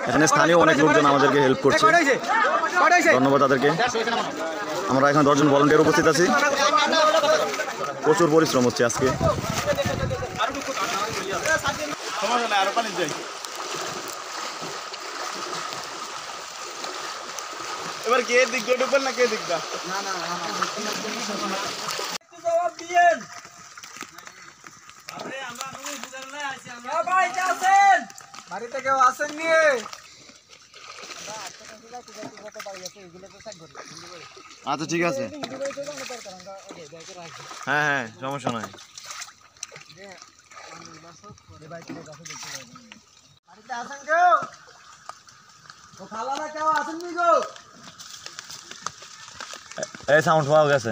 এখানে স্থানীয় অনেক লোকজন আমাদেরকে হেল্প করছে, ধন্যবাদ তাদেরকে। আমরা এখানে 10 জন ভলান্টিয়ার উপস্থিত আছি। প্রচুর পরিশ্রম হচ্ছে আজকে। এবার কে দিক ডুবল না কে দিকটা? না না জবাব দিয়েন। আরে আমরা কোনো বুঝার না আছি আমরা। ভাই আছেন বাড়িতে কেউ আছেন নি? আচ্ছা ঠিক আছে, হ্যাঁ হ্যাঁ সমস্যা নাই। বাড়িতে আছেন কেউ? ও খালারা কেউ আছেন নি গো? এই সাউন্ড পাওয়া গেছে।